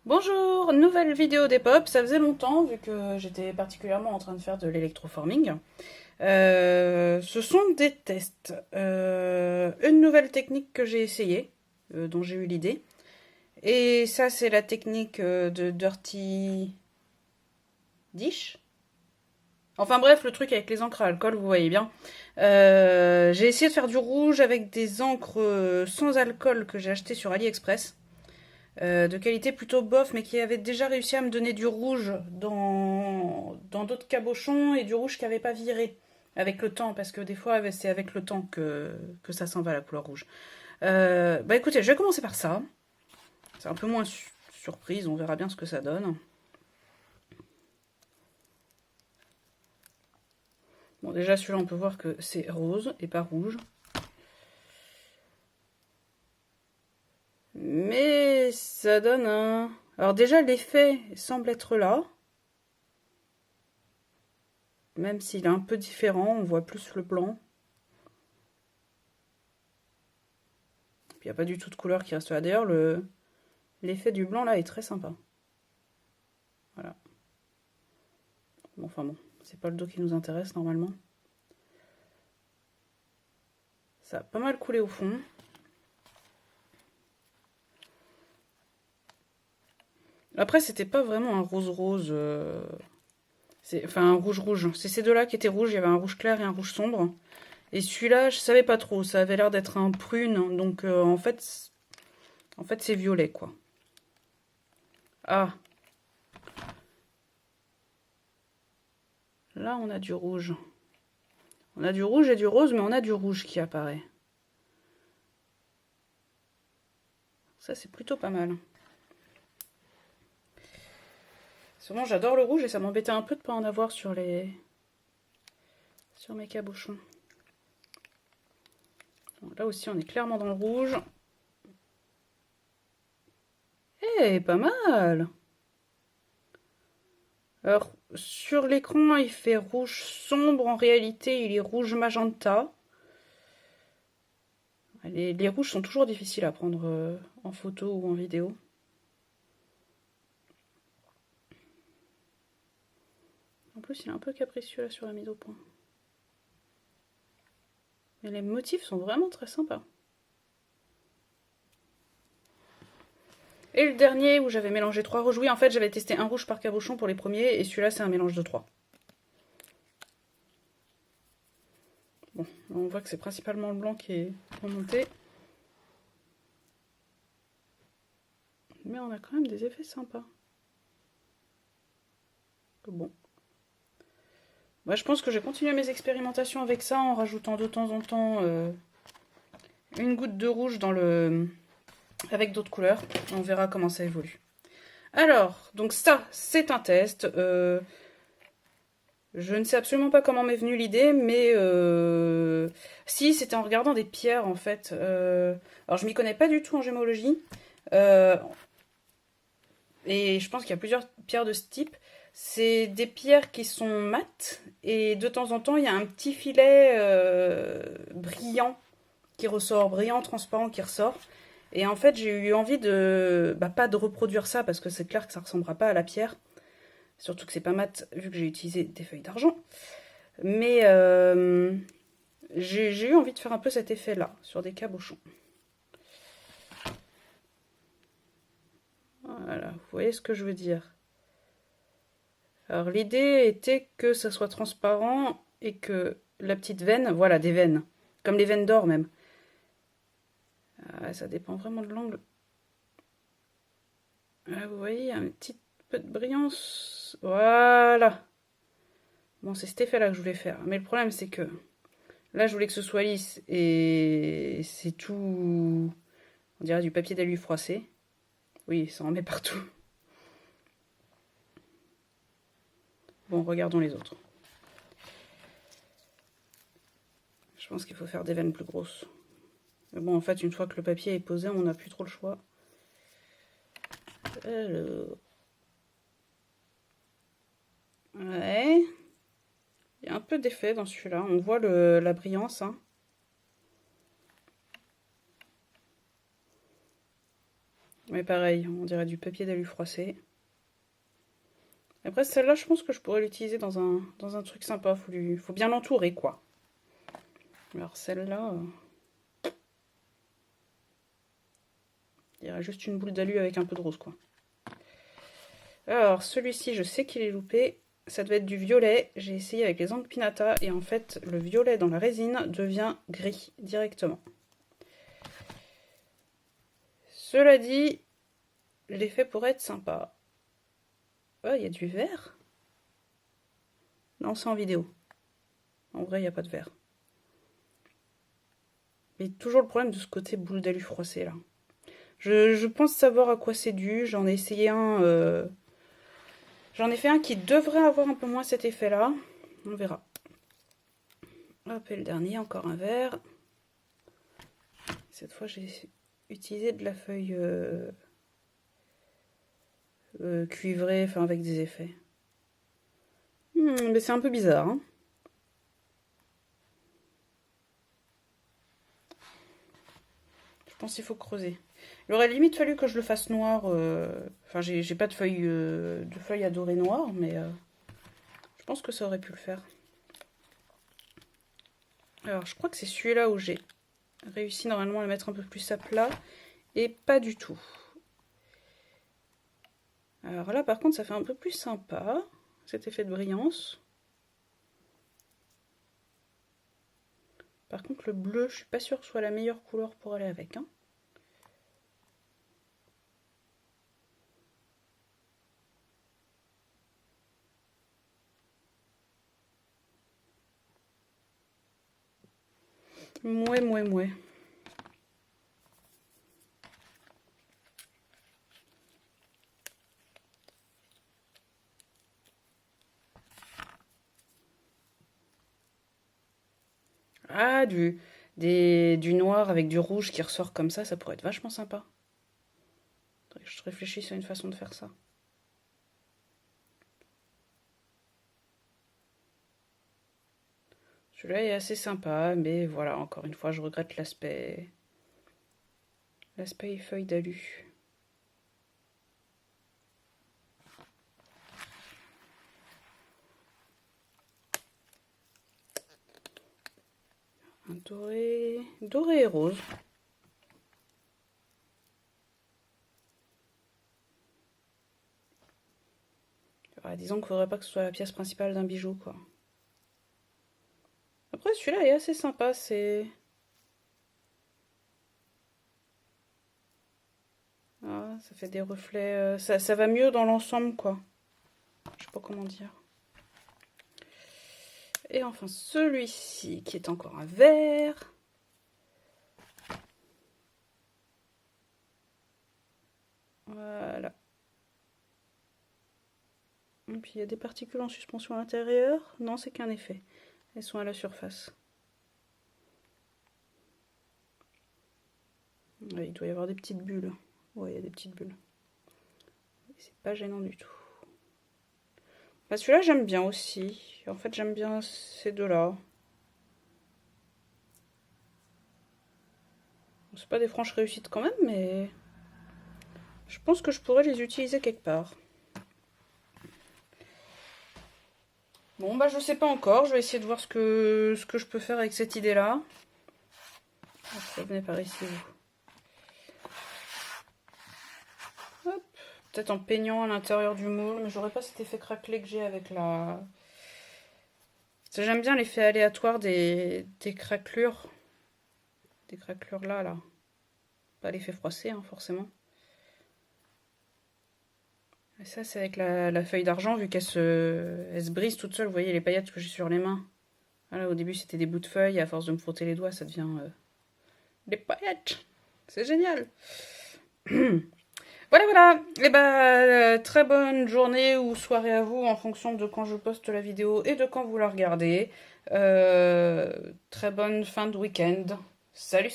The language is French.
Bonjour, nouvelle vidéo d'Epop. Ça faisait longtemps vu que j'étais particulièrement en train de faire de l'électroforming. Ce sont des tests. Une nouvelle technique que j'ai essayée, dont j'ai eu l'idée. Et ça, c'est la technique de Dirty Dish. Enfin bref, le truc avec les encres à alcool, vous voyez bien. J'ai essayé de faire du rouge avec des encres sans alcool que j'ai acheté sur AliExpress. De qualité plutôt bof, mais qui avait déjà réussi à me donner du rouge dans d'autres cabochons et du rouge qui n'avait pas viré avec le temps, parce que des fois c'est avec le temps que ça s'en va la couleur rouge. Bah écoutez, je vais commencer par ça. C'est un peu moins surprise, on verra bien ce que ça donne. Bon, déjà celui-là, on peut voir que c'est rose et pas rouge. Mais ça donne un... Alors déjà, l'effet semble être là. Même s'il est un peu différent, on voit plus le blanc. Puis il n'y a pas du tout de couleur qui reste là. D'ailleurs, l'effet du blanc là est très sympa. Voilà. Bon, enfin bon, c'est pas le dos qui nous intéresse normalement. Ça a pas mal coulé au fond. Après, c'était pas vraiment un rose-rose. Enfin, un rouge-rouge. C'est ces deux-là qui étaient rouges. Il y avait un rouge clair et un rouge sombre. Et celui-là, je savais pas trop. Ça avait l'air d'être un prune. Donc, en fait c'est violet, quoi. Ah, là, on a du rouge. On a du rouge et du rose, mais on a du rouge qui apparaît. Ça, c'est plutôt pas mal. Souvent, j'adore le rouge et ça m'embêtait un peu de ne pas en avoir sur mes cabochons. Donc là aussi, on est clairement dans le rouge. Eh, pas mal! Alors, sur l'écran, il fait rouge sombre. En réalité, il est rouge magenta. Les rouges sont toujours difficiles à prendre en photo ou en vidéo. En plus, il est un peu capricieux là sur la mise au point. Mais les motifs sont vraiment très sympas. Et le dernier où j'avais mélangé 3 rouges. Oui, en fait, j'avais testé un rouge par cabochon pour les premiers et celui-là, c'est un mélange de 3. Bon, on voit que c'est principalement le blanc qui est remonté. Mais on a quand même des effets sympas. Bon. Bah, je pense que je vais continuer mes expérimentations avec ça en rajoutant de temps en temps une goutte de rouge avec d'autres couleurs. On verra comment ça évolue. Alors, donc ça, c'est un test. Je ne sais absolument pas comment m'est venue l'idée, mais si, c'était en regardant des pierres en fait. Alors, je m'y connais pas du tout en gémologie. Et je pense qu'il y a plusieurs pierres de ce type. C'est des pierres qui sont mates et de temps en temps il y a un petit filet brillant qui ressort, brillant, transparent qui ressort. Et en fait j'ai eu envie de, pas de reproduire ça parce que c'est clair que ça ressemblera pas à la pierre. Surtout que c'est pas mat vu que j'ai utilisé des feuilles d'argent. Mais j'ai eu envie de faire un peu cet effet là sur des cabochons. Voilà, vous voyez ce que je veux dire. Alors l'idée était que ça soit transparent et que la petite veine, voilà des veines, comme les veines d'or même. Ça dépend vraiment de l'angle. Vous voyez, un petit peu de brillance. Voilà. Bon, c'est cet effet-là que je voulais faire. Mais le problème, c'est que là, je voulais que ce soit lisse et c'est tout, on dirait du papier d'alu froissé. Oui, ça en met partout. Bon, regardons les autres. Je pense qu'il faut faire des veines plus grosses. Mais bon, en fait, une fois que le papier est posé, on n'a plus trop le choix. Alors... Ouais. Il y a un peu d'effet dans celui-là. On voit la brillance. Hein. Mais pareil, on dirait du papier d'alu froissé. Après, celle-là, je pense que je pourrais l'utiliser dans un truc sympa. Faut bien l'entourer, quoi. Alors, celle-là... il y a juste une boule d'alu avec un peu de rose, quoi. Alors, celui-ci, je sais qu'il est loupé. Ça devait être du violet. J'ai essayé avec les encres Pinata. Et en fait, le violet dans la résine devient gris directement. Cela dit, l'effet pourrait être sympa. Oh, il y a du vert? Non, c'est en vidéo. En vrai, il n'y a pas de vert. Mais toujours le problème de ce côté boule d'alu froissé, là. Je pense savoir à quoi c'est dû. J'en ai essayé un... J'en ai fait un qui devrait avoir un peu moins cet effet-là. On verra. Hop, et le dernier, encore un vert. Cette fois, j'ai utilisé de la feuille cuivrée, enfin avec des effets. Mais c'est un peu bizarre, hein. Je pense qu'il faut creuser. Il aurait limite fallu que je le fasse noir. Enfin, j'ai pas de feuilles à dorer noir, mais je pense que ça aurait pu le faire. Alors, je crois que c'est celui-là où j'ai réussi normalement à le mettre un peu plus à plat. Et pas du tout. Alors là, par contre, ça fait un peu plus sympa, cet effet de brillance. Par contre, le bleu, je suis pas sûre que ce soit la meilleure couleur pour aller avec, hein. Mouais. Ah, du noir avec du rouge qui ressort comme ça pourrait être vachement sympa. Je réfléchis à une façon de faire ça. Celui-là est assez sympa, mais voilà, encore une fois, je regrette l'aspect feuille d'alu. Un doré et rose. Alors, disons qu'il ne faudrait pas que ce soit la pièce principale d'un bijou, quoi. Après, celui-là est assez sympa, c'est... Ah, ça fait des reflets... ça va mieux dans l'ensemble, quoi. Je sais pas comment dire. Et enfin, celui-ci, qui est encore un vert. Voilà. Et puis, il y a des particules en suspension à l'intérieur. Non, c'est qu'un effet. Elles sont à la surface. Ouais, il doit y avoir des petites bulles. Ouais, il y a des petites bulles. C'est pas gênant du tout. Bah, celui-là, j'aime bien aussi. En fait, j'aime bien ces deux-là. C'est pas des franches réussites quand même, mais... je pense que je pourrais les utiliser quelque part. Bon, bah, je sais pas encore. Je vais essayer de voir ce que je peux faire avec cette idée-là. Venez par ici, vous. Hop. Peut-être en peignant à l'intérieur du moule, mais j'aurais pas cet effet craquelé que j'ai avec la... J'aime bien l'effet aléatoire des craquelures. Des craquelures là. Pas l'effet froissé, hein, forcément. Et ça, c'est avec la feuille d'argent, vu qu'elle se brise toute seule. Vous voyez les paillettes que j'ai sur les mains. Voilà, au début, c'était des bouts de feuilles. Et à force de me frotter les doigts, ça devient des paillettes. C'est génial. Voilà. Et bah, très bonne journée ou soirée à vous, en fonction de quand je poste la vidéo et de quand vous la regardez. Très bonne fin de week-end. Salut.